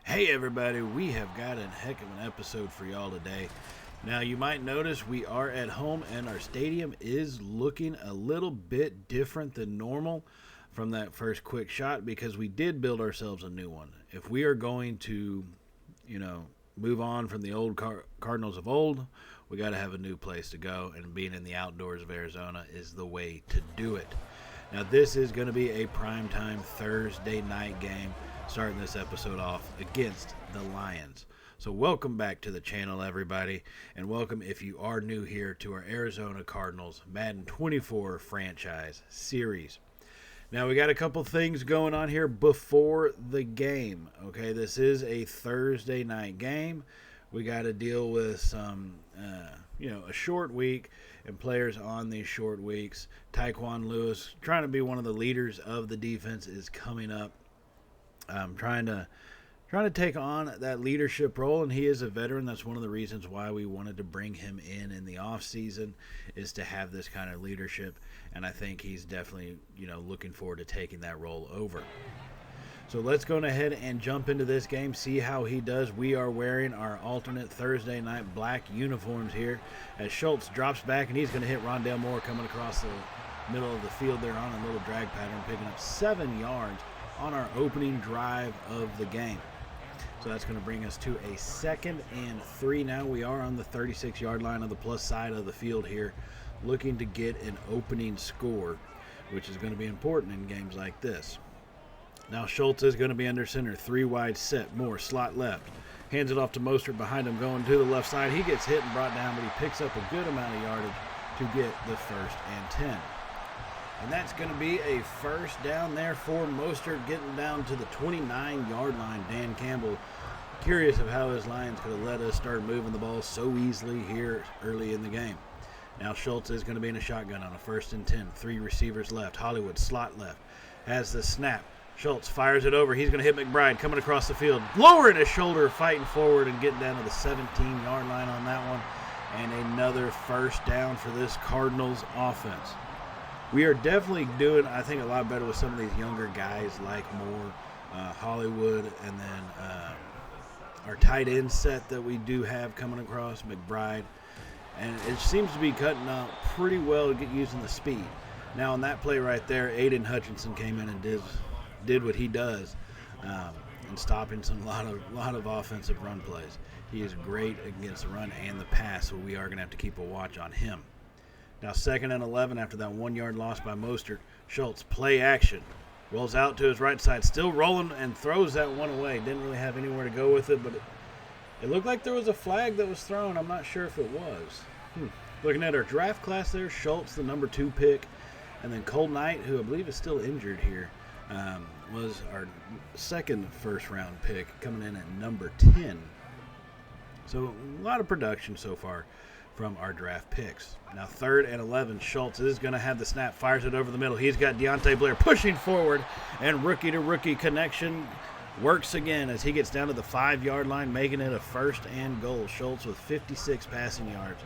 Hey everybody, we have got a heck of an episode for y'all today. Now you might notice we are at home and our stadium is looking a little bit different than normal from that first quick shot because we did build ourselves a new one. If we are going to, move on from the old Cardinals of old, we got to have a new place to go, and being in the outdoors of Arizona is the way to do it. Now this is going to be a primetime Thursday night game, starting this episode off against the Lions. So welcome back to the channel, everybody, and welcome if you are new here to our Arizona Cardinals Madden 24 franchise series. Now we got a couple things going on here before the game. Okay, this is a Thursday night game. We got to deal with some, a short week and players on these short weeks. Tyquan Lewis, trying to be one of the leaders of the defense, is coming up. Trying to take on that leadership role, and he is a veteran. That's one of the reasons why we wanted to bring him in the off season, is to have this kind of leadership, and I think he's definitely looking forward to taking that role over. So let's go ahead and jump into this game, see how he does. We are wearing our alternate Thursday night black uniforms here as Schultz drops back, and he's going to hit Rondale Moore coming across the middle of the field there on a little drag pattern, picking up 7 yards on our opening drive of the game. So that's going to bring us to a 2nd and 3 now. We are on the 36-yard line of the plus side of the field here, looking to get an opening score, which is going to be important in games like this. Now Schultz is going to be under center, 3 wide set, Moore slot left. Hands it off to Mostert behind him, going to the left side. He gets hit and brought down, but he picks up a good amount of yardage to get the 1st and 10. And that's going to be a first down there for Mostert, getting down to the 29-yard line. Dan Campbell, curious of how his Lions could have let us start moving the ball so easily here early in the game. Now Schultz is going to be in a shotgun on a 1st and 10. 3 receivers left. Hollywood slot left. Has the snap. Schultz fires it over. He's going to hit McBride coming across the field. Lowering his shoulder, fighting forward and getting down to the 17-yard line on that one. And another first down for this Cardinals offense. We are definitely doing, I think, a lot better with some of these younger guys like Moore, Hollywood, and then our tight end set that we do have coming across, McBride. And it seems to be cutting out pretty well to get using the speed. Now, on that play right there, Aiden Hutchinson came in and did what he does in stopping a lot of offensive run plays. He is great against the run and the pass, so we are going to have to keep a watch on him. Now 2nd and 11 after that 1-yard loss by Mostert. Schultz, play action. Rolls out to his right side, still rolling, and throws that one away. Didn't really have anywhere to go with it, but it looked like there was a flag that was thrown. I'm not sure if it was. Looking at our draft class there, Schultz, the number 2 pick, and then Cole Knight, who I believe is still injured here, was our 2nd first-round pick, coming in at number 10. So a lot of production so far from our draft picks. Now 3rd and 11, Schultz is going to have the snap, fires it over the middle. He's got Deontay Blair pushing forward, and rookie-to-rookie connection works again as he gets down to the 5-yard line, making it a 1st and goal. Schultz with 56 passing yards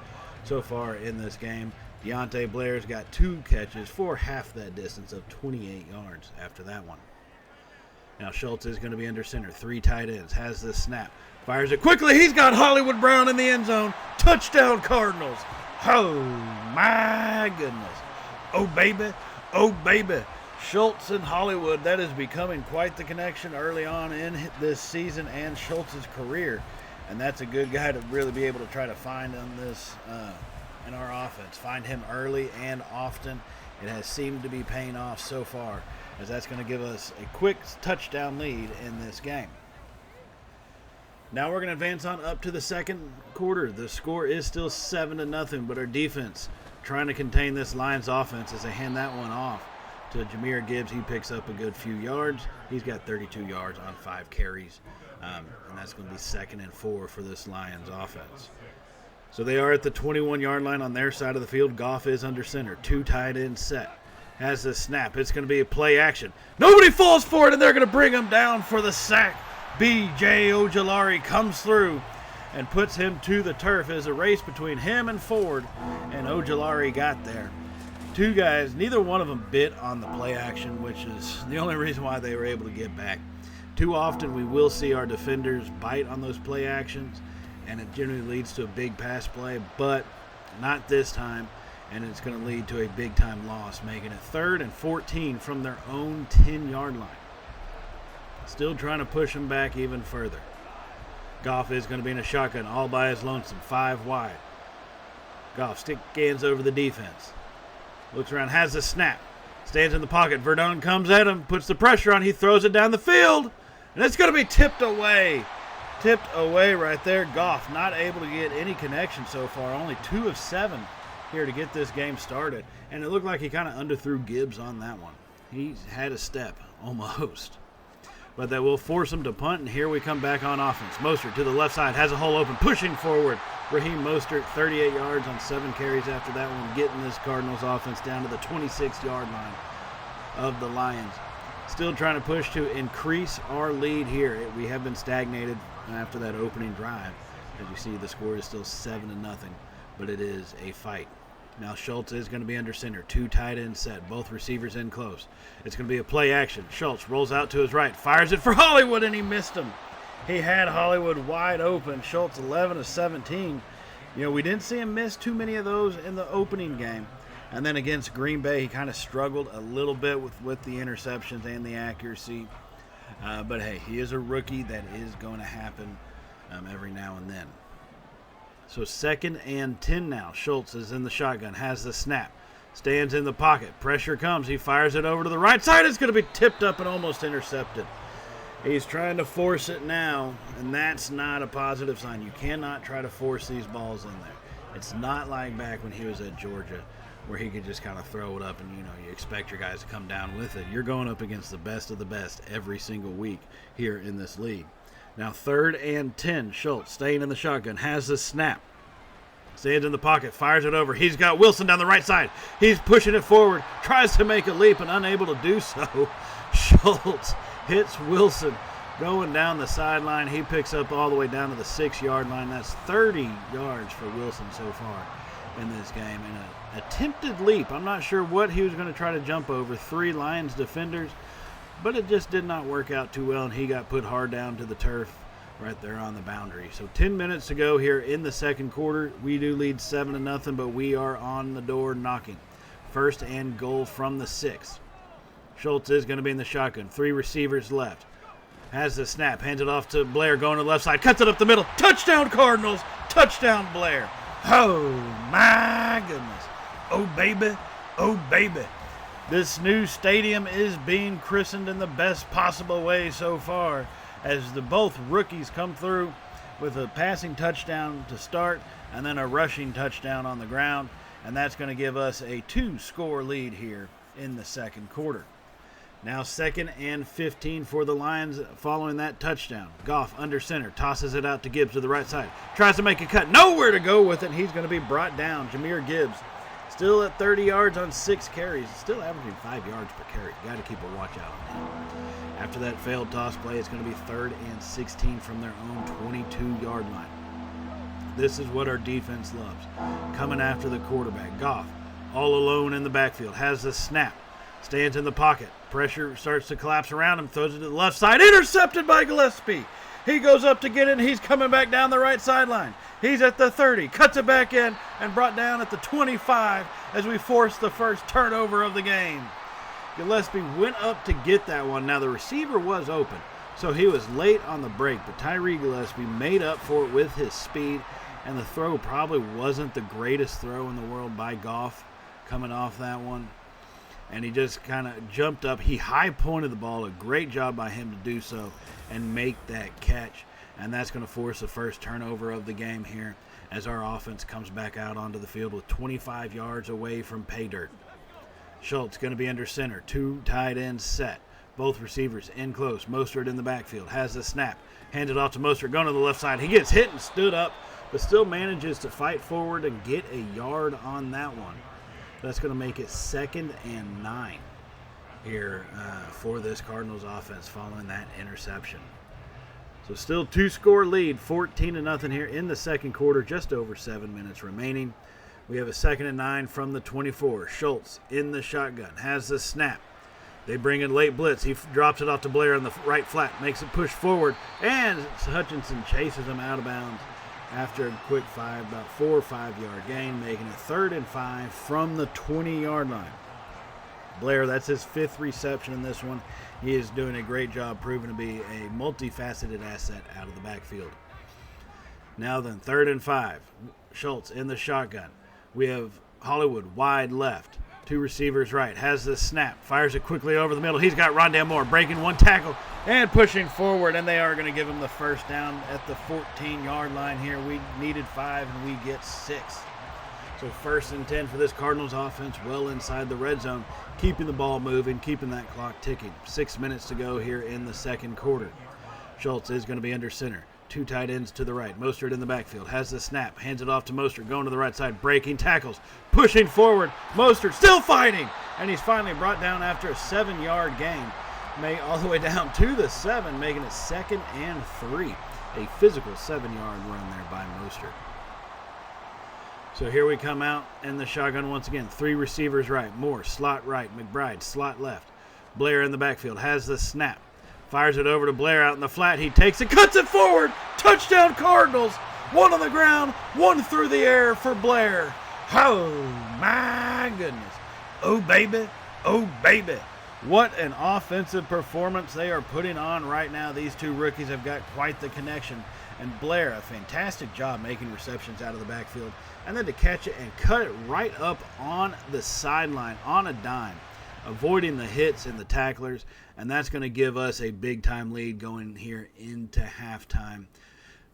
so far in this game. Deontay Blair's got 2 catches for half that distance of 28 yards after that one. Now Schultz is going to be under center, 3 tight ends, has the snap, fires it quickly. He's got Hollywood Brown in the end zone. Touchdown Cardinals. Oh my goodness. Oh baby. Oh baby. Schultz and Hollywood, that is becoming quite the connection early on in this season and Schultz's career. And that's a good guy to really be able to try to find on this in our offense. Find him early and often. It has seemed to be paying off so far, as that's going to give us a quick touchdown lead in this game. Now we're going to advance on up to the 2nd quarter. The score is still 7-0, but our defense trying to contain this Lions offense as they hand that one off to Jahmyr Gibbs. He picks up a good few yards. He's got 32 yards on 5 carries, and that's going to be 2nd and 4 for this Lions offense. So they are at the 21-yard line on their side of the field. Goff is under center. 2 tight ends set. Has the snap. It's going to be a play action. Nobody falls for it, and they're going to bring him down for the sack. B.J. Ojulari comes through and puts him to the turf. As a race between him and Ford, and Ojulari got there. 2 guys, neither one of them bit on the play action, which is the only reason why they were able to get back. Too often we will see our defenders bite on those play actions, and it generally leads to a big pass play, but not this time, and it's going to lead to a big-time loss, making it 3rd and 14 from their own 10-yard line. Still trying to push them back even further. Goff is going to be in a shotgun all by his lonesome, 5 wide. Goff scans over the defense. Looks around, has the snap. Stands in the pocket. Verdon comes at him, puts the pressure on. He throws it down the field, and it's going to be tipped away. Tipped away right there. Goff not able to get any connection so far. Only 2 of 7 here to get this game started. And it looked like he kind of underthrew Gibbs on that one. He had a step, almost. But that will force him to punt, and here we come back on offense. Mostert to the left side, has a hole open, pushing forward. Raheem Mostert, 38 yards on 7 carries after that one, getting this Cardinals offense down to the 26-yard line of the Lions. Still trying to push to increase our lead here. We have been stagnated after that opening drive. As you see, the score is still 7-0, but it is a fight. Now Schultz is going to be under center. 2 tight ends set. Both receivers in close. It's going to be a play action. Schultz rolls out to his right. Fires it for Hollywood, and he missed him. He had Hollywood wide open. Schultz 11 of 17. We didn't see him miss too many of those in the opening game. And then against Green Bay, he kind of struggled a little bit with the interceptions and the accuracy. But hey, he is a rookie. That is going to happen every now and then. So 2nd and 10 now. Schultz is in the shotgun, has the snap, stands in the pocket. Pressure comes. He fires it over to the right side. It's going to be tipped up and almost intercepted. He's trying to force it now, and that's not a positive sign. You cannot try to force these balls in there. It's not like back when he was at Georgia where he could just kind of throw it up and, you expect your guys to come down with it. You're going up against the best of the best every single week here in this league. Now 3rd and 10. Schultz staying in the shotgun, has the snap. Stands in the pocket, fires it over. He's got Wilson down the right side. He's pushing it forward, tries to make a leap and unable to do so. Schultz hits Wilson going down the sideline. He picks up all the way down to the 6-yard line. That's 30 yards for Wilson so far in this game. And an attempted leap. I'm not sure what he was going to try to jump over. 3 Lions defenders. But it just did not work out too well, and he got put hard down to the turf right there on the boundary. So 10 minutes to go here in the second quarter. We do lead 7-0, but we are on the door knocking. 1st and goal from the 6. Schultz is going to be in the shotgun. 3 receivers left. Has the snap. Hands it off to Blair going to the left side. Cuts it up the middle. Touchdown Cardinals. Touchdown Blair. Oh my goodness. Oh baby. Oh baby. This new stadium is being christened in the best possible way so far, as both rookies come through with a passing touchdown to start and then a rushing touchdown on the ground, and that's going to give us a 2-score lead here in the second quarter. Now 2nd and 15 for the Lions following that touchdown. Goff under center, tosses it out to Gibbs to the right side. Tries to make a cut, nowhere to go with it, and he's going to be brought down. Jahmyr Gibbs still at 30 yards on 6 carries. Still averaging 5 yards per carry. Got to keep a watch out on him. After that failed toss play, it's going to be 3rd and 16 from their own 22-yard line. This is what our defense loves. Coming after the quarterback. Goff, all alone in the backfield, has the snap. Stands in the pocket. Pressure starts to collapse around him. Throws it to the left side. Intercepted by Gillespie. He goes up to get it. He's coming back down the right sideline. He's at the 30. Cuts it back in and brought down at the 25 as we force the first turnover of the game. Gillespie went up to get that one. Now the receiver was open, so he was late on the break, but Tyree Gillespie made up for it with his speed, and the throw probably wasn't the greatest throw in the world by Goff coming off that one. And he just kind of jumped up. He high-pointed the ball. A great job by him to do so and make that catch. And that's going to force the first turnover of the game here as our offense comes back out onto the field with 25 yards away from pay dirt. Schultz going to be under center. 2 tight ends set. Both receivers in close. Mostert in the backfield. Has the snap. Hands it off to Mostert. Going to the left side. He gets hit and stood up, but still manages to fight forward and get a yard on that one. That's going to make it 2nd and 9 here for this Cardinals offense following that interception. So still 2-score lead, 14-0 here in the second quarter, just over 7 minutes remaining. We have a 2nd and 9 from the 24. Schultz in the shotgun, has the snap, They bring in late blitz. He drops it off to Blair on the right flat, makes it push forward, and Hutchinson chases him out of bounds after a quick about 4 or 5 yard gain, making it 3rd and 5 from the 20-yard line. Blair, that's his 5th reception in this one. He is doing a great job proving to be a multifaceted asset out of the backfield. Now then, 3rd and 5. Schultz in the shotgun. We have Hollywood wide left. 2 receivers right. Has the snap. Fires it quickly over the middle. He's got Rondale Moore breaking 1 tackle and pushing forward. And they are going to give him the first down at the 14-yard line here. We needed 5 and we get 6. So 1st and 10 for this Cardinals offense, well inside the red zone, keeping the ball moving, keeping that clock ticking. 6 minutes to go here in the second quarter. Schultz is going to be under center. 2 tight ends to the right. Mostert in the backfield. Has the snap. Hands it off to Mostert. Going to the right side. Breaking tackles. Pushing forward. Mostert still fighting. And he's finally brought down after a 7-yard gain. All the way down to the 7, making it 2nd and 3. A physical 7-yard run there by Mostert. So here we come out in the shotgun once again. 3 receivers right. Moore, slot right. McBride, slot left. Blair in the backfield. Has the snap. Fires it over to Blair out in the flat. He takes it, cuts it forward. Touchdown Cardinals. 1 on the ground, 1 through the air for Blair. Oh, my goodness. Oh, baby. Oh, baby. What an offensive performance they are putting on right now. These 2 rookies have got quite the connection. And Blair, a fantastic job making receptions out of the backfield. And then to catch it and cut it right up on the sideline on a dime, avoiding the hits and the tacklers. And that's going to give us a big-time lead going here into halftime.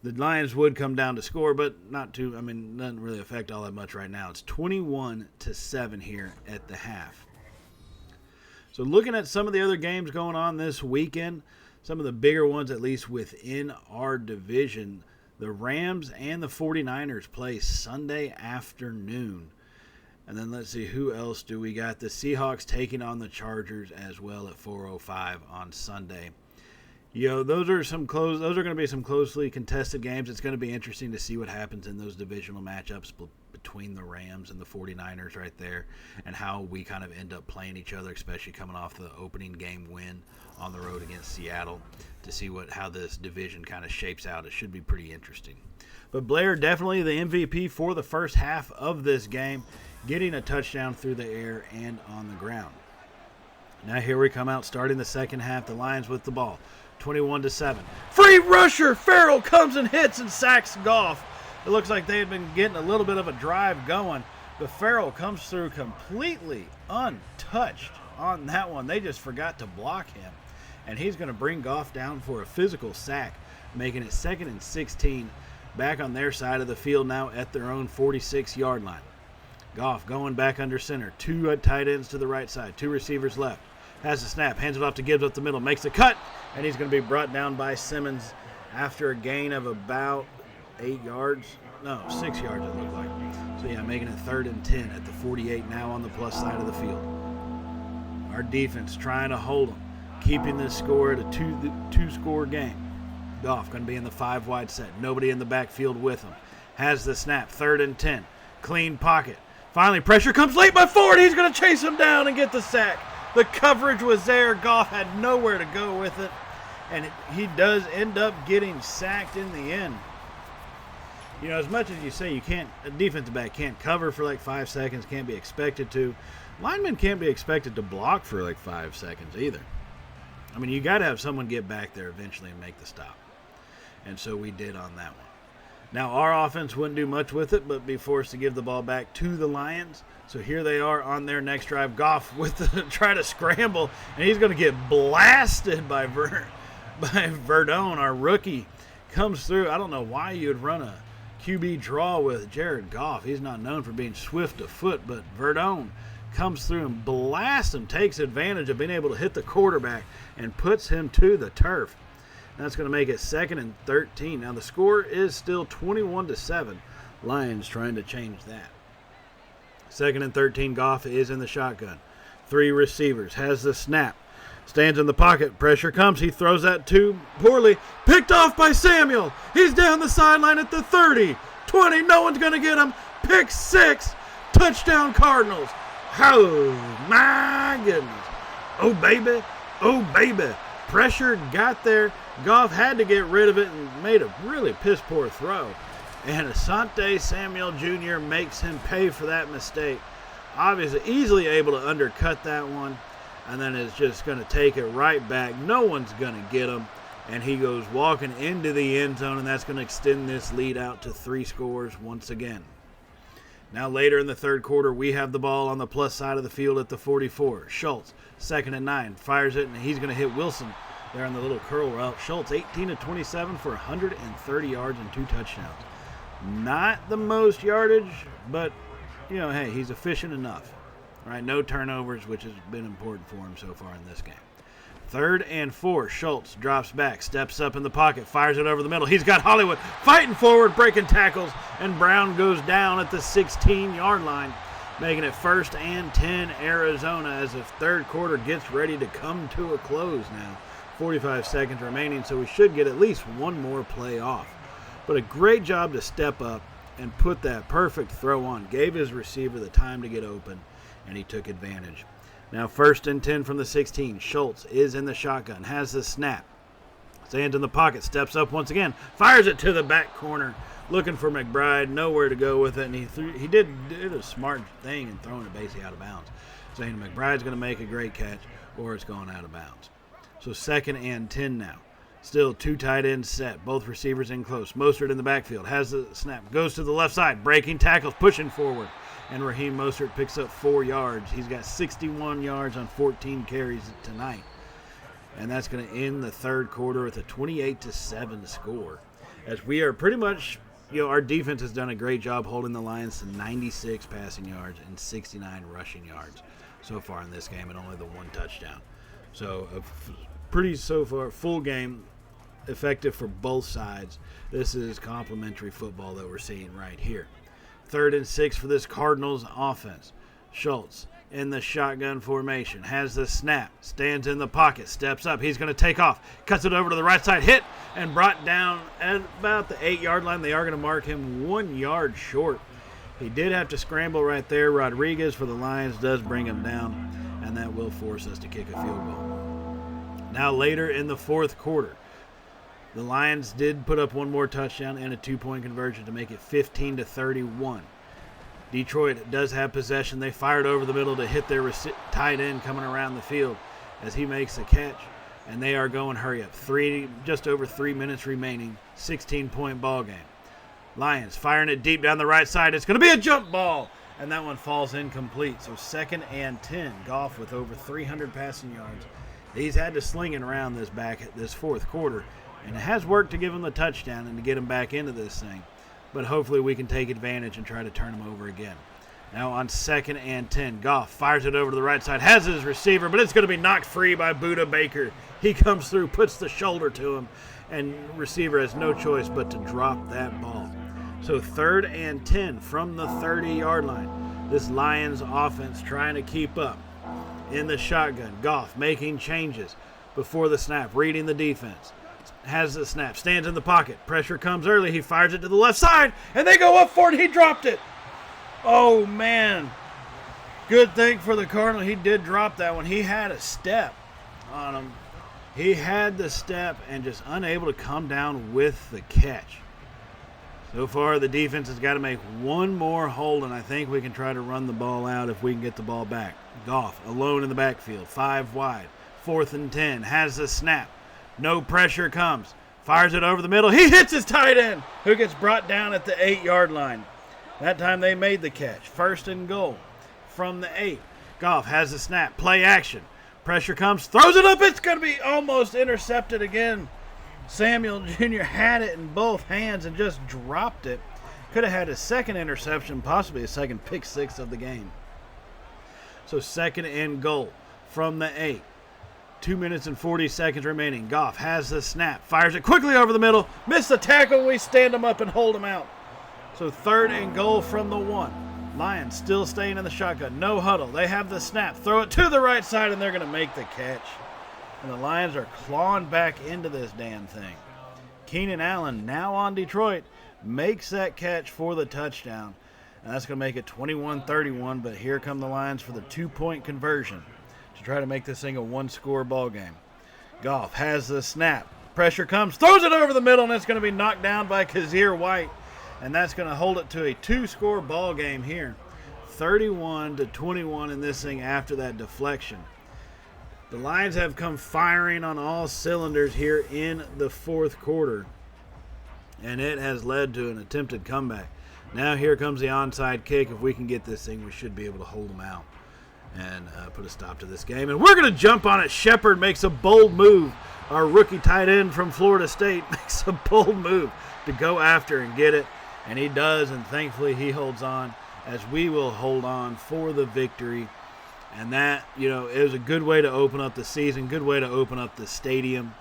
The Lions would come down to score, but doesn't really affect all that much right now. It's 21-7 here at the half. So looking at some of the other games going on this weekend, some of the bigger ones, at least within our division, the Rams and the 49ers play Sunday afternoon. And then let's see, who else do we got? The Seahawks taking on the Chargers as well at 4:05 on Sunday. Those are going to be some closely contested games. It's going to be interesting to see what happens in those divisional matchups between the Rams and the 49ers right there, and how we kind of end up playing each other, especially coming off the opening game win on the road against Seattle, to see how this division kind of shapes out. It should be pretty interesting. But Blair, definitely the MVP for the first half of this game, getting a touchdown through the air and on the ground. Now here we come out starting the second half. The Lions with the ball, 21-7. Free rusher Farrell comes and hits and sacks Goff. It looks like they had been getting a little bit of a drive going, but Farrell comes through completely untouched on that one. They just forgot to block him, and he's going to bring Goff down for a physical sack, making it 2nd and 16, back on their side of the field now at their own 46-yard line. Goff going back under center. 2 tight ends to the right side. 2 receivers left. Has the snap. Hands it off to Gibbs up the middle. Makes the cut. And he's going to be brought down by Simmons after a gain of about 8 yards. No, 6 yards it looked like. So, yeah, making it 3rd and 10 at the 48 now on the plus side of the field. Our defense trying to hold them, keeping this score at a two-score game. Goff going to be in the 5 wide set. Nobody in the backfield with him. Has the snap. 3rd and 10. Clean pocket. Finally, pressure comes late by Ford. He's going to chase him down and get the sack. The coverage was there. Goff had nowhere to go with it. And he does end up getting sacked in the end. As much as you say a defensive back can't cover for like 5 seconds, can't be expected to. Linemen can't be expected to block for like 5 seconds either. You got to have someone get back there eventually and make the stop. And so we did on that one. Now, our offense wouldn't do much with it, but be forced to give the ball back to the Lions. So here they are on their next drive. Goff try to scramble, and he's going to get blasted by Verdone, our rookie. Comes through. I don't know why you would run a QB draw with Jared Goff. He's not known for being swift of foot, but Verdone comes through and blasts him, takes advantage of being able to hit the quarterback, and puts him to the turf. That's going to make it 2nd and 13. Now the score is still 21-7. Lions trying to change that. 2nd and 13. Goff is in the shotgun. 3 receivers. Has the snap. Stands in the pocket. Pressure comes. He throws that too poorly. Picked off by Samuel. He's down the sideline at the 30. 20. No one's going to get him. Pick 6. Touchdown Cardinals. Oh, my goodness. Oh, baby. Oh, baby. Pressure got there. Goff had to get rid of it and made a really piss-poor throw. And Asante Samuel Jr. makes him pay for that mistake. Obviously, easily able to undercut that one. And then is just going to take it right back. No one's going to get him. And he goes walking into the end zone, and that's going to extend this lead out to 3 scores once again. Now later in the third quarter, we have the ball on the plus side of the field at the 44. Schultz, 2nd and 9, fires it, and he's going to hit Wilson there on the little curl route. Schultz, 18 of 27 for 130 yards and 2 touchdowns. Not the most yardage, but, hey, he's efficient enough. All right, no turnovers, which has been important for him so far in this game. 3rd and 4, Schultz drops back, steps up in the pocket, fires it over the middle. He's got Hollywood fighting forward, breaking tackles, and Brown goes down at the 16-yard line, making it 1st and 10 Arizona as the third quarter gets ready to come to a close now. 45 seconds remaining, so we should get at least one more play off. But a great job to step up and put that perfect throw on. Gave his receiver the time to get open, and he took advantage. Now 1st and 10 from the 16. Schultz is in the shotgun, has the snap. Stands in the pocket, steps up once again, fires it to the back corner, looking for McBride, nowhere to go with it, and he did a smart thing in throwing it basically out of bounds, saying McBride's going to make a great catch or it's going out of bounds. So 2nd and 10 now. Still 2 tight ends set, both receivers in close. Mostert in the backfield, has the snap, goes to the left side, breaking tackles, pushing forward. And Raheem Mostert picks up 4 yards. He's got 61 yards on 14 carries tonight. And that's going to end the third quarter with a 28-7 score. As we are pretty much, our defense has done a great job holding the Lions to 96 passing yards and 69 rushing yards so far in this game, and only the 1 touchdown. So pretty so far full game, effective for both sides. This is complimentary football that we're seeing right here. 3rd and 6 for this Cardinals offense. Schultz in the shotgun formation, has the snap, stands in the pocket, steps up. He's going to take off, cuts it over to the right side, hit, and brought down at about the 8-yard line. They are going to mark him 1 yard short. He did have to scramble right there. Rodriguez for the Lions does bring him down, and that will force us to kick a field goal. Now later in the fourth quarter, the Lions did put up 1 more touchdown and a 2-point conversion to make it 15-31. Detroit does have possession. They fired over the middle to hit their tight end coming around the field as he makes the catch, and they are going hurry up. Just over 3 minutes remaining, 16-point ball game. Lions firing it deep down the right side. It's going to be a jump ball, and that one falls incomplete. So 2nd and 10. Goff with over 300 passing yards. He's had to sling it around this fourth quarter. And it has worked to give him the touchdown and to get him back into this thing. But hopefully we can take advantage and try to turn him over again. Now on 2nd and 10, Goff fires it over to the right side, has his receiver, but it's going to be knocked free by Budda Baker. He comes through, puts the shoulder to him, and receiver has no choice but to drop that ball. So 3rd and 10 from the 30-yard line. This Lions offense trying to keep up. In the shotgun, Goff making changes before the snap, reading the defense. Has the snap, stands in the pocket. Pressure comes early. He fires it to the left side, and they go up for it. He dropped it. Oh, man. Good thing for the Cardinal. He did drop that one. He had a step on him. He had the step and just unable to come down with the catch. So far, the defense has got to make 1 more hold, and I think we can try to run the ball out if we can get the ball back. Goff alone in the backfield, 5 wide. 4th and 10, has the snap. No pressure comes. Fires it over the middle. He hits his tight end, who gets brought down at the 8-yard line. That time they made the catch. 1st and goal from the 8. Goff has the snap. Play action. Pressure comes. Throws it up. It's going to be almost intercepted again. Samuel Jr. had it in both hands and just dropped it. Could have had a second interception, possibly a second pick 6 of the game. So 2nd and goal from the 8. 2 minutes and 40 seconds remaining. Goff has the snap. Fires it quickly over the middle. Missed the tackle. We stand him up and hold him out. So 3rd and goal from the 1. Lions still staying in the shotgun. No huddle. They have the snap. Throw it to the right side, and they're going to make the catch. And the Lions are clawing back into this damn thing. Keenan Allen, now on Detroit, makes that catch for the touchdown. And that's going to make it 21-31, but here come the Lions for the 2-point conversion to try to make this thing a one-score ball game. Goff has the snap. Pressure comes, throws it over the middle, and it's going to be knocked down by Kazir White. And that's going to hold it to a two-score ball game here. 31-21 in this thing after that deflection. The Lions have come firing on all cylinders here in the fourth quarter. And it has led to an attempted comeback. Now here comes the onside kick. If we can get this thing, we should be able to hold them out and put a stop to this game. And we're going to jump on it. Shepard makes a bold move. Our rookie tight end from Florida State makes a bold move to go after and get it. And he does, and thankfully he holds on as we will hold on for the victory. And that, it was a good way to open up the season, good way to open up the stadium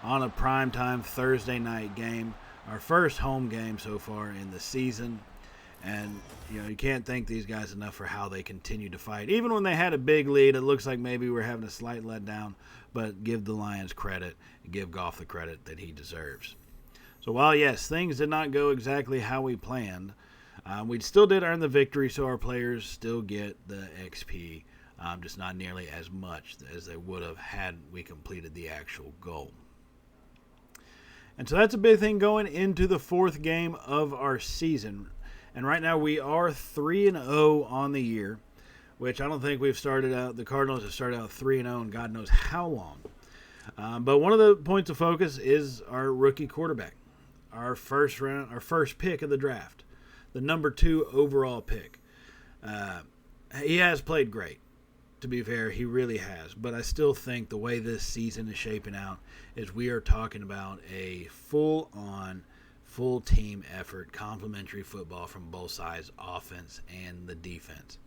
on a primetime Thursday night game. Our first home game so far in the season. And, you can't thank these guys enough for how they continue to fight. Even when they had a big lead, it looks like maybe we're having a slight letdown. But give the Lions credit and give Goff the credit that he deserves. So while, yes, things did not go exactly how we planned, we still did earn the victory, so our players still get the XP, just not nearly as much as they would have had we completed the actual goal. And so that's a big thing going into the fourth game of our season. And right now we are 3-0 on the year, which I don't think we've started out. The Cardinals have started out 3-0 in God knows how long. But one of the points of focus is our rookie quarterback, our first pick of the draft, the number 2 overall pick. He has played great. To be fair, he really has. But I still think the way this season is shaping out is we are talking about a full-on, full-team effort, complementary football from both sides, offense and the defense.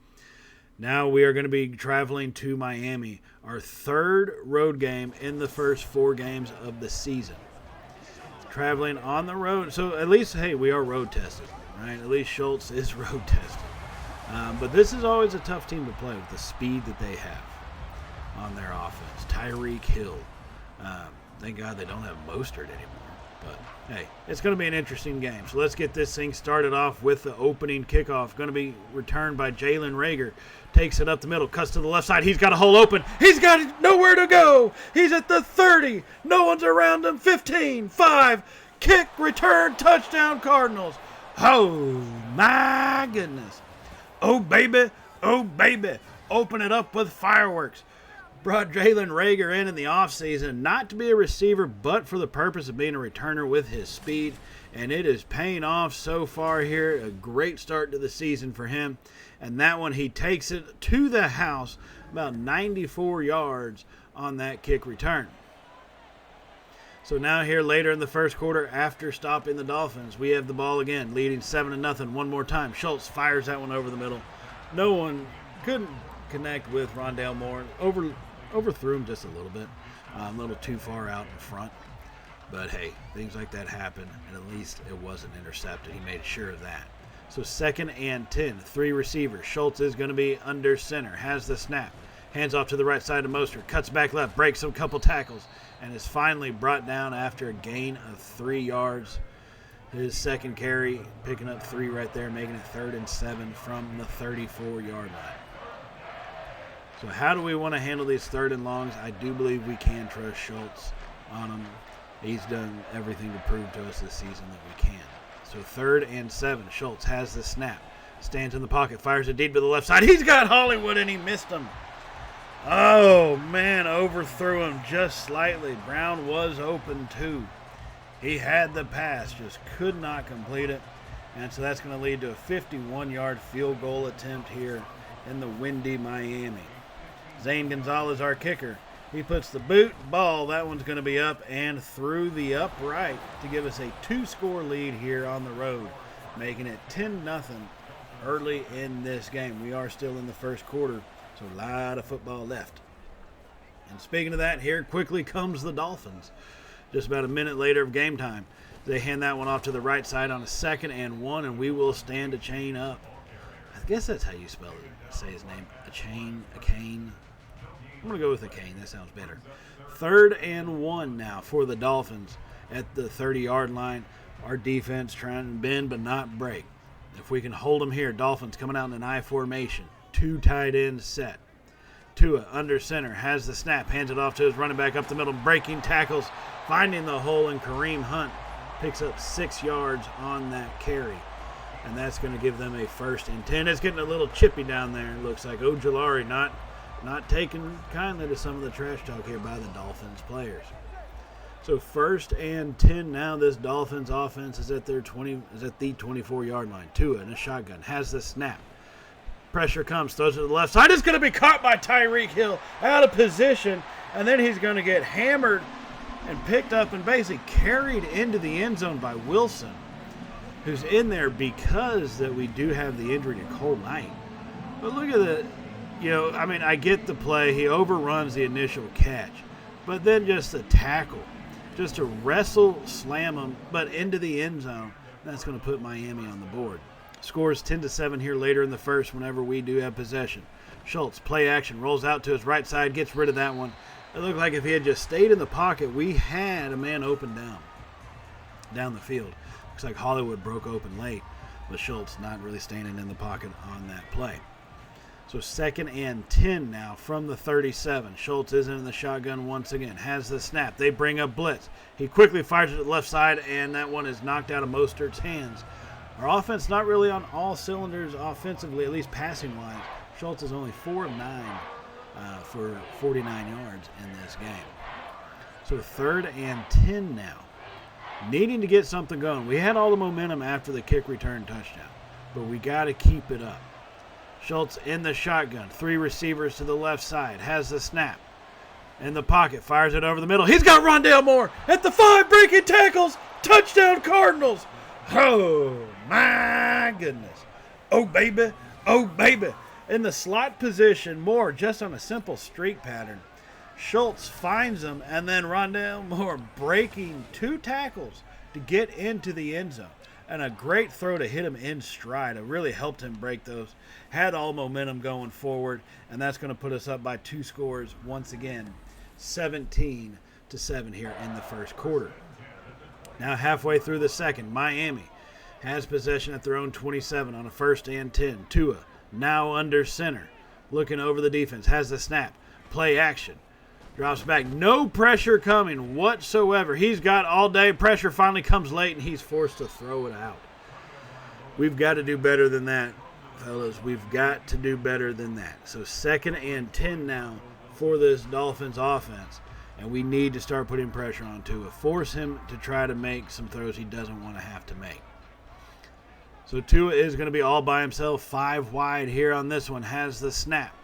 Now we are going to be traveling to Miami, our third road game in the first 4 games of the season. Traveling on the road. So at least, hey, we are road tested, right? At least Schultz is road tested. But this is always a tough team to play with the speed that they have on their offense. Tyreek Hill. Thank God they don't have Mostert anymore. But, hey, it's going to be an interesting game. So let's get this thing started off with the opening kickoff. Going to be returned by Jalen Reagor. Takes it up the middle, cuts to the left side. He's got a hole open. He's got nowhere to go. He's at the 30. No one's around him. 15, 5. Kick, return, touchdown, Cardinals. Oh, my goodness. Oh, baby. Oh, baby. Open it up with fireworks. Brought Jalen Reagor in the offseason, not to be a receiver, but for the purpose of being a returner with his speed. And it is paying off so far here. A great start to the season for him. And that one, he takes it to the house, about 94 yards on that kick return. So now here later in the first quarter, after stopping the Dolphins, we have the ball again, leading 7-0 one more time. Schultz fires that one over the middle. No one couldn't connect with Rondale Moore. Overthrew him just a little bit, a little too far out in front. But hey, things like that happen, and at least it wasn't intercepted. He made sure of that. So 2nd and 10, 3 receivers. Schultz is going to be under center, has the snap, hands off to the right side of Mostert, cuts back left, breaks a couple tackles, and is finally brought down after a gain of 3 yards. His second carry, picking up 3 right there, making it 3rd and 7 from the 34-yard line. So how do we want to handle these 3rd and longs? I do believe we can trust Schultz on them. He's done everything to prove to us this season that we can. So 3rd and 7. Schultz has the snap. Stands in the pocket. Fires it deep to the left side. He's got Hollywood, and he missed him. Oh, man. Overthrew him just slightly. Brown was open, too. He had the pass. Just could not complete it. And so that's going to lead to a 51-yard field goal attempt here in the windy Miami. Zane Gonzalez, our kicker. He puts the boot ball. That one's going to be up and through the upright to give us a 2-score lead here on the road, making it 10-0 early in this game. We are still in the first quarter, so a lot of football left. And speaking of that, here quickly comes the Dolphins. Just about a minute later of game time, they hand that one off to the right side on a 2nd and 1, and we will stand a chain up. I guess that's how you spell it. Say his name. A cane. I'm going to go with a cane. That sounds better. 3rd and 1 now for the Dolphins at the 30-yard line. Our defense trying to bend but not break. If we can hold them here, Dolphins coming out in an I formation. 2 tight ends set. Tua under center, has the snap, hands it off to his running back up the middle, breaking tackles, finding the hole, and Kareem Hunt picks up 6 yards on that carry. And that's going to give them a 1st and 10. It's getting a little chippy down there. It looks like Ojulari not taking kindly to some of the trash talk here by the Dolphins players. So 1st and 10 now. This Dolphins offense is at the 24-yard line. Tua in a shotgun, has the snap. Pressure comes, throws it to the left side. It's going to be caught by Tyreek Hill out of position, and then he's going to get hammered and picked up and basically carried into the end zone by Wilson, who's in there because that we do have the injury to Cole Knight. But look at the, I get the play. He overruns the initial catch, but then just the tackle, just to wrestle, slam him, but into the end zone. That's going to put Miami on the board. Scores 10-7 here later in the first whenever we do have possession. Schultz, play action, rolls out to his right side, gets rid of that one. It looked like if he had just stayed in the pocket, we had a man open down the field. Looks like Hollywood broke open late, but Schultz not really standing in the pocket on that play. So 2nd and 10 now from the 37. Schultz is in the shotgun once again, has the snap. They bring up blitz. He quickly fires it to the left side, and that one is knocked out of Mostert's hands. Our offense not really on all cylinders offensively, at least passing-wise. Schultz is only 4 of 9 for 49 yards in this game. So 3rd and 10 now. Needing to get something going. We had all the momentum after the kick return touchdown, but we got to keep it up. Schultz in the shotgun. 3 receivers to the left side. Has the snap. In the pocket. Fires it over the middle. He's got Rondale Moore at the 5, breaking tackles. Touchdown Cardinals. Oh, my goodness. Oh, baby. Oh, baby. In the slot position, Moore just on a simple streak pattern. Schultz finds him, and then Rondale Moore breaking 2 tackles to get into the end zone. And a great throw to hit him in stride. It really helped him break those. Had all momentum going forward, and that's going to put us up by 2 scores once again. 17-7 here in the first quarter. Now halfway through the second, Miami has possession at their own 27 on a 1st and 10. Tua now under center, looking over the defense, has the snap, play action, drops back, no pressure coming whatsoever. He's got all day. Pressure finally comes late, and he's forced to throw it out. We've got to do better than that, fellas. We've got to do better than that. So 2nd and 10 now for this Dolphins offense, and we need to start putting pressure on Tua. Force him to try to make some throws he doesn't want to have to make. So Tua is going to be all by himself, 5 wide here on this one. Has the snap.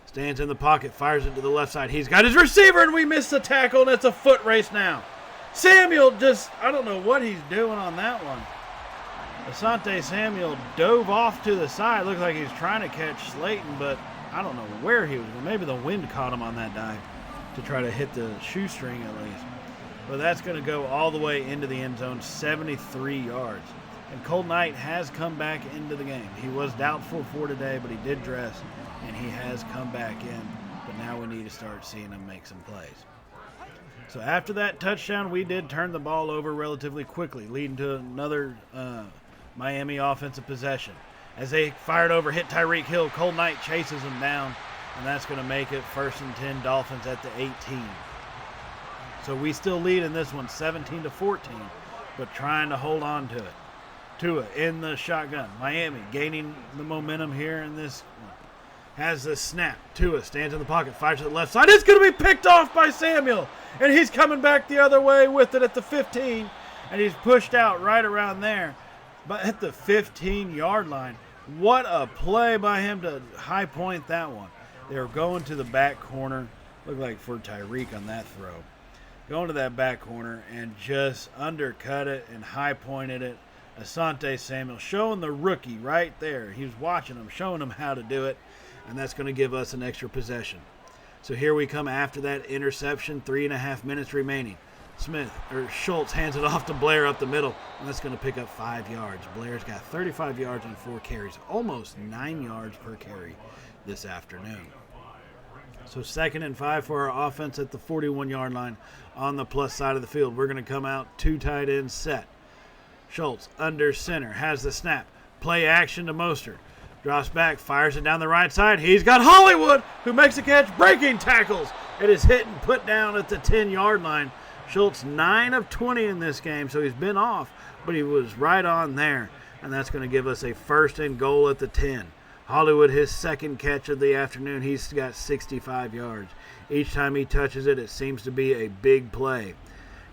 Stands in the pocket, fires it to the left side. He's got his receiver, and we missed the tackle, and it's a foot race now. Samuel I don't know what he's doing on that one. Asante Samuel dove off to the side. Looked like he's trying to catch Slayton, but I don't know where he was. Maybe the wind caught him on that dive to try to hit the shoestring at least. But that's going to go all the way into the end zone, 73 yards. And Cole Knight has come back into the game. He was doubtful for today, but he did dress, and he has come back in. But now we need to start seeing him make some plays. So after that touchdown, we did turn the ball over relatively quickly, leading to another Miami offensive possession. As they fired over, hit Tyreek Hill, Cole Knight chases him down, and that's going to make it 1st and 10 Dolphins at the 18. So we still lead in this one 17-14, but trying to hold on to it. Tua in the shotgun. Miami gaining the momentum here in this one. Has the snap. Tua stands in the pocket, fires to the left side. It's going to be picked off by Samuel, and he's coming back the other way with it at the 15, and he's pushed out right around there. But at the 15-yard line, what a play by him to high point that one. They were going to the back corner. Looked like for Tyreek on that throw. Going to that back corner and just undercut it and high pointed it. Asante Samuel showing the rookie right there. He was watching him, showing him how to do it, and that's going to give us an extra possession. So here we come after that interception, 3.5 minutes remaining. Schultz hands it off to Blair up the middle, and that's going to pick up 5 yards. Blair's got 35 yards on 4 carries, almost 9 yards per carry this afternoon. So 2nd and 5 for our offense at the 41-yard line on the plus side of the field. We're going to come out 2 tight ends set. Schultz under center, has the snap. Play action to Mostert. Drops back, fires it down the right side. He's got Hollywood, who makes the catch, breaking tackles. It is hit and put down at the 10-yard line. Schultz 9 of 20 in this game, so he's been off, but he was right on there. And that's going to give us a 1st and goal at the 10. Hollywood, his second catch of the afternoon, he's got 65 yards. Each time he touches it, it seems to be a big play.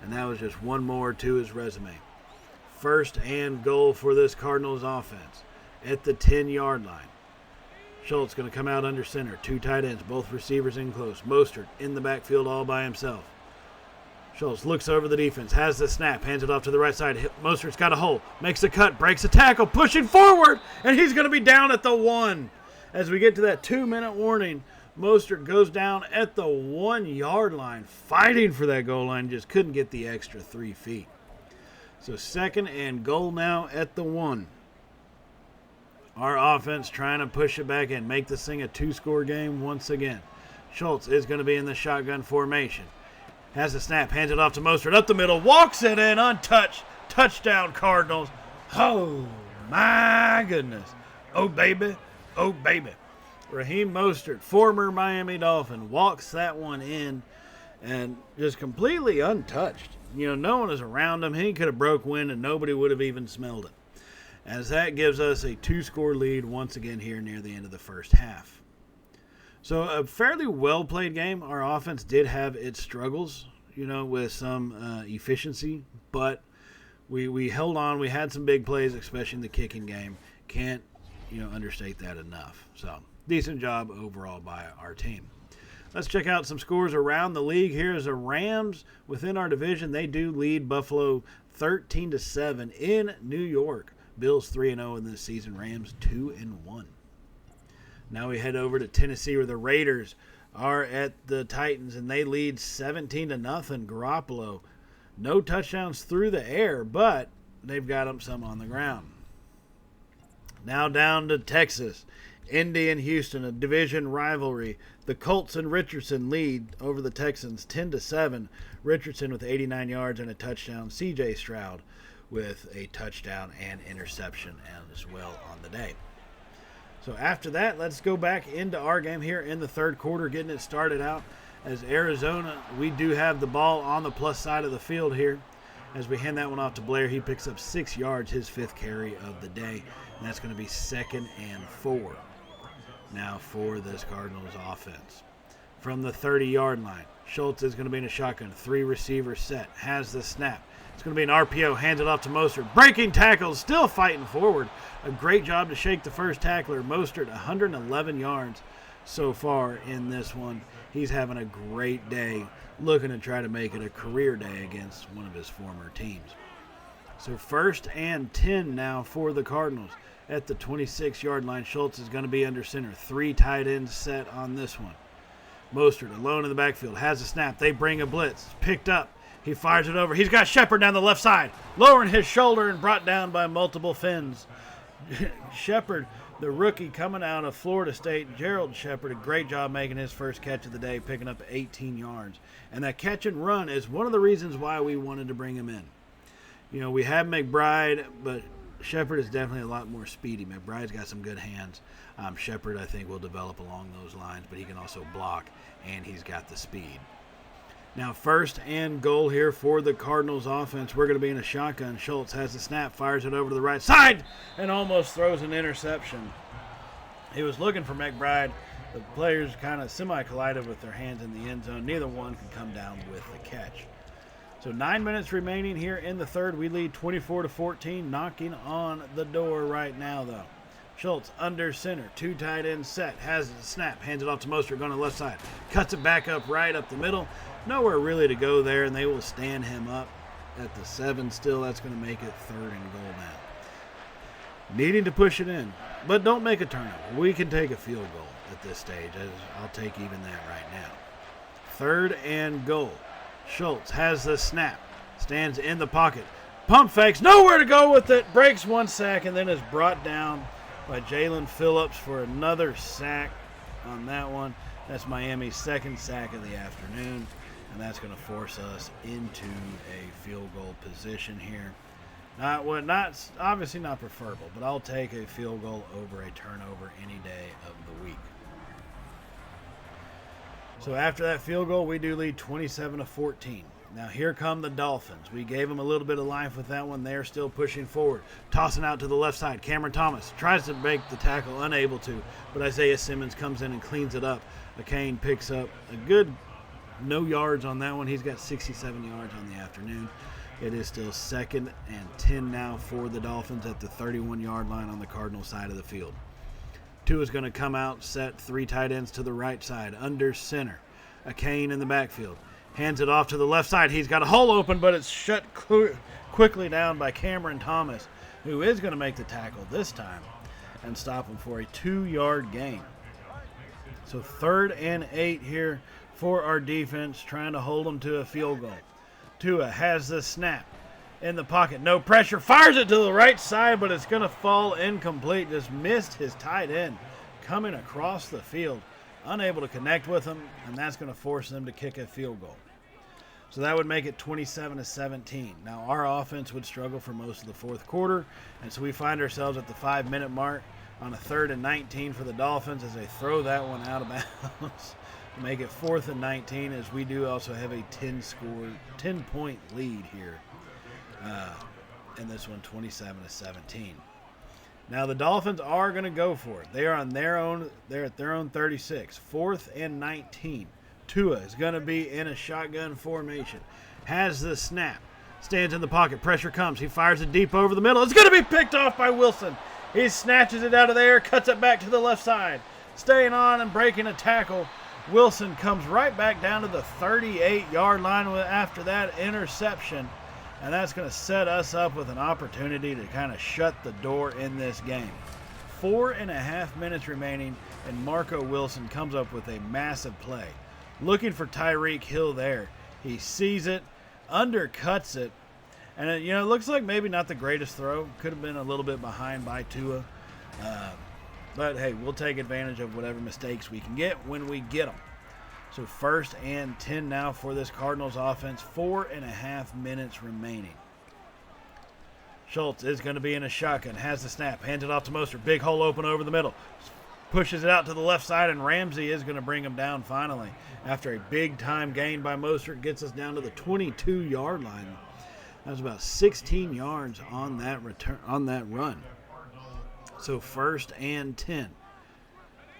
And that was just one more to his resume. 1st and goal for this Cardinals offense at the 10-yard line. Schultz going to come out under center. 2 tight ends, both receivers in close. Mostert in the backfield all by himself. Schultz looks over the defense, has the snap, hands it off to the right side. Mostert's got a hole, makes a cut, breaks a tackle, pushing forward, and he's going to be down at the 1. As we get to that 2-minute warning, Mostert goes down at the 1-yard line, fighting for that goal line, just couldn't get the extra 3 feet. So 2nd and goal now at the 1. Our offense trying to push it back in, make this thing a 2-score game once again. Schultz is going to be in the shotgun formation. Has the snap, hands it off to Mostert, up the middle, walks it in, untouched. Touchdown, Cardinals. Oh, my goodness. Oh, baby. Oh, baby. Raheem Mostert, former Miami Dolphin, walks that one in and just completely untouched. No one is around him. He could have broke wind and nobody would have even smelled it. As that gives us a 2-score lead once again here near the end of the first half. So a fairly well-played game. Our offense did have its struggles, with some efficiency, but we held on. We had some big plays, especially in the kicking game. Can't, understate that enough. So decent job overall by our team. Let's check out some scores around the league. Here is the Rams within our division. They do lead Buffalo 13-7 in New York. Bills 3-0 in this season. Rams 2-1. Now we head over to Tennessee, where the Raiders are at the Titans, and they lead 17-0. Garoppolo, no touchdowns through the air, but they've got them some on the ground. Now down to Texas. Indy and Houston, a division rivalry. The Colts and Richardson lead over the Texans 10-7. Richardson with 89 yards and a touchdown. C.J. Stroud with a touchdown and interception as well on the day. So after that, let's go back into our game here in the third quarter, getting it started out. As Arizona, we do have the ball on the plus side of the field here. As we hand that one off to Blair, he picks up 6 yards, his 5th carry of the day. And that's going to be 2nd and 4 now for this Cardinals offense. From the 30-yard line, Schultz is going to be in a shotgun, 3-receiver set, has the snap. It's going to be an RPO, hands it off to Mostert. Breaking tackles, still fighting forward. A great job to shake the first tackler. Mostert, 111 yards so far in this one. He's having a great day, looking to try to make it a career day against one of his former teams. So 1st and 10 now for the Cardinals. At the 26-yard line, Schultz is going to be under center. 3 tight ends set on this one. Mostert alone in the backfield, has a snap. They bring a blitz. It's picked up. He fires it over. He's got Shepard down the left side, lowering his shoulder and brought down by multiple Phins. Shepard, the rookie coming out of Florida State, Gerald Shepard, a great job making his first catch of the day, picking up 18 yards. And that catch and run is one of the reasons why we wanted to bring him in. We have McBride, but Shepard is definitely a lot more speedy. McBride's got some good hands. Shepard, I think, will develop along those lines, but he can also block, and he's got the speed. Now 1st and goal here for the Cardinals offense. We're going to be in a shotgun. Schultz has the snap, fires it over to the right side, and almost throws an interception. He was looking for McBride. The players kind of semi-collided with their hands in the end zone. Neither one could come down with the catch. So 9 minutes remaining here in the third. We lead 24-14, knocking on the door right now, though. Schultz under center, 2 tight ends set, has the snap, hands it off to Mostert, going to the left side, cuts it back up right up the middle. Nowhere really to go there, and they will stand him up at the 7 still. That's going to make it 3rd and goal now. Needing to push it in, but don't make a turnover. We can take a field goal at this stage. I'll take even that right now. 3rd and goal. Schultz has the snap, stands in the pocket, pump fakes, nowhere to go with it, breaks 1 sack, and then is brought down by Jalen Phillips for another sack on that one. That's Miami's 2nd sack of the afternoon, and that's going to force us into a field goal position here Not obviously not preferable, but I'll take a field goal over a turnover any day of the week. So after that field goal, we do lead 27-14. Now here come the Dolphins. We gave them a little bit of life with that one. They're still pushing forward. Tossing out to the left side. Cameron Thomas tries to make the tackle, unable to. But Isaiah Simmons comes in and cleans it up. McCain picks up a good no yards on that one. He's got 67 yards on the afternoon. It is still 2nd and 10 now for the Dolphins at the 31-yard line on the Cardinal side of the field. Tua's going to come out, set 3 tight ends to the right side, under center. McCain in the backfield. Hands it off to the left side. He's got a hole open, but it's shut quickly down by Cameron Thomas, who is going to make the tackle this time and stop him for a 2-yard gain. So 3rd and 8 here for our defense, trying to hold them to a field goal. Tua has the snap in the pocket. No pressure. Fires it to the right side, but it's going to fall incomplete. Just missed his tight end coming across the field. Unable to connect with him, and that's going to force them to kick a field goal. So that would make it 27-17. Now, our offense would struggle for most of the fourth quarter, and so we find ourselves at the 5-minute mark on a 3rd and 19 for the Dolphins as they throw that one out of bounds to make it 4th and 19, as we do also have a 10-point lead here in this one, 27-17. Now the Dolphins are going to go for it. They are on their own. They're at their own 36. 4th and 19. Tua is going to be in a shotgun formation. Has the snap. Stands in the pocket. Pressure comes. He fires it deep over the middle. It's going to be picked off by Wilson. He snatches it out of there, cuts it back to the left side. Staying on and breaking a tackle. Wilson comes right back down to the 38-yard line after that interception. And that's going to set us up with an opportunity to kind of shut the door in this game. 4.5 minutes remaining, and Marco Wilson comes up with a massive play. Looking for Tyreek Hill there. He sees it, undercuts it, and it looks like maybe not the greatest throw. Could have been a little bit behind by Tua. But, hey, we'll take advantage of whatever mistakes we can get when we get them. So 1st and 10 now for this Cardinals offense. 4.5 minutes remaining. Schultz is going to be in a shotgun. Has the snap. Hands it off to Mostert. Big hole open over the middle. Pushes it out to the left side, and Ramsey is going to bring him down finally. After a big-time gain by Mostert, gets us down to the 22-yard line. That was about 16 yards on that run. So 1st and 10.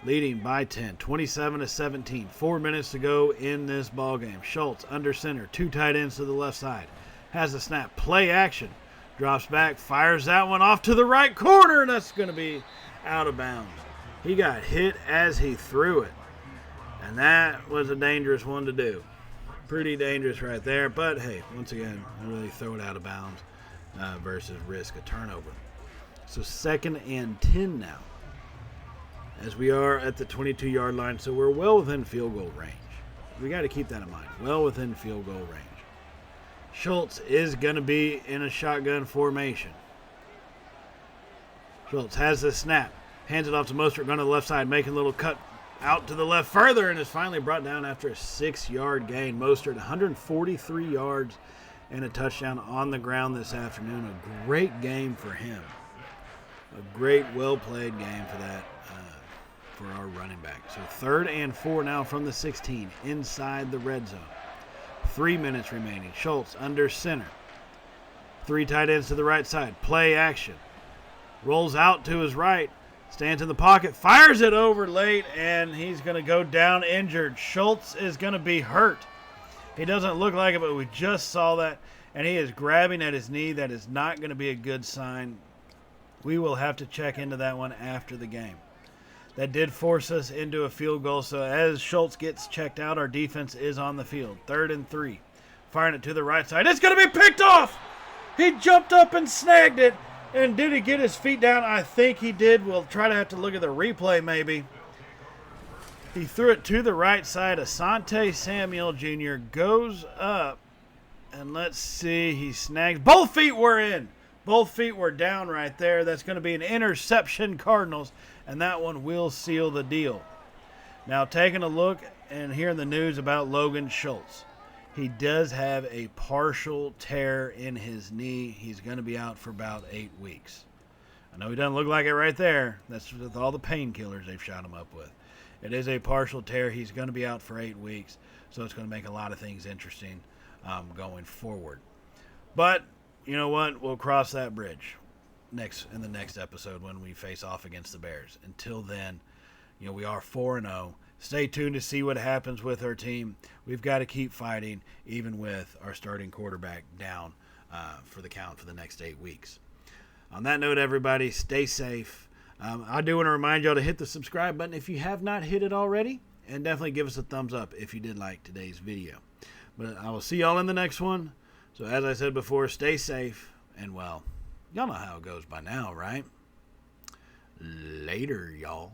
Leading by 10, 27-17. 4 minutes to go in this ball game. Schultz under center, 2 tight ends to the left side. Has a snap, play action. Drops back, fires that one off to the right corner, and that's going to be out of bounds. He got hit as he threw it, and that was a dangerous one to do. Pretty dangerous right there, but hey, once again, I really throw it out of bounds versus risk a turnover. So 2nd and 10 now, as we are at the 22-yard line, so we're well within field goal range. We got to keep that in mind. Well within field goal range. Schultz is going to be in a shotgun formation. Schultz has the snap. Hands it off to Mostert, going to the left side, making a little cut out to the left further, and is finally brought down after a 6-yard gain. Mostert, 143 yards and a touchdown on the ground this afternoon. A great game for him. A great, well-played game for that. For our running back. So 3rd and 4 now from the 16 inside the red zone. 3 minutes remaining. Schultz under center. 3 tight ends to the right side. Play action. Rolls out to his right. Stands in the pocket. Fires it over late, and he's going to go down injured. Schultz is going to be hurt. He doesn't look like it, but we just saw that, and he is grabbing at his knee. That is not going to be a good sign. We will have to check into that one after the game. That did force us into a field goal. So as Schultz gets checked out, our defense is on the field. 3rd and 3. Firing it to the right side. It's going to be picked off. He jumped up and snagged it. And did he get his feet down? I think he did. We'll try to have to look at the replay maybe. He threw it to the right side. Asante Samuel Jr. goes up. And let's see. He snagged. Both feet were in. Both feet were down right there. That's going to be an interception, Cardinals. And that one will seal the deal. Now taking a look and hearing the news about Logan Schultz. He does have a partial tear in his knee. He's going to be out for about 8 weeks. I know he doesn't look like it right there. That's with all the painkillers they've shot him up with. It is a partial tear. He's going to be out for 8 weeks, so it's going to make a lot of things interesting going forward. But you know what? We'll cross that bridge in the next episode when we face off against the Bears. Until then, we are 4-0. Stay tuned to see what happens with our team. We've got to keep fighting, even with our starting quarterback down for the count for the next 8 weeks. On that note, everybody, stay safe. I do want to remind y'all to hit the subscribe button if you have not hit it already, and definitely give us a thumbs up if you did like today's video. But I will see y'all in the next one. So as I said before, stay safe, and well, y'all know how it goes by now, right? Later, y'all.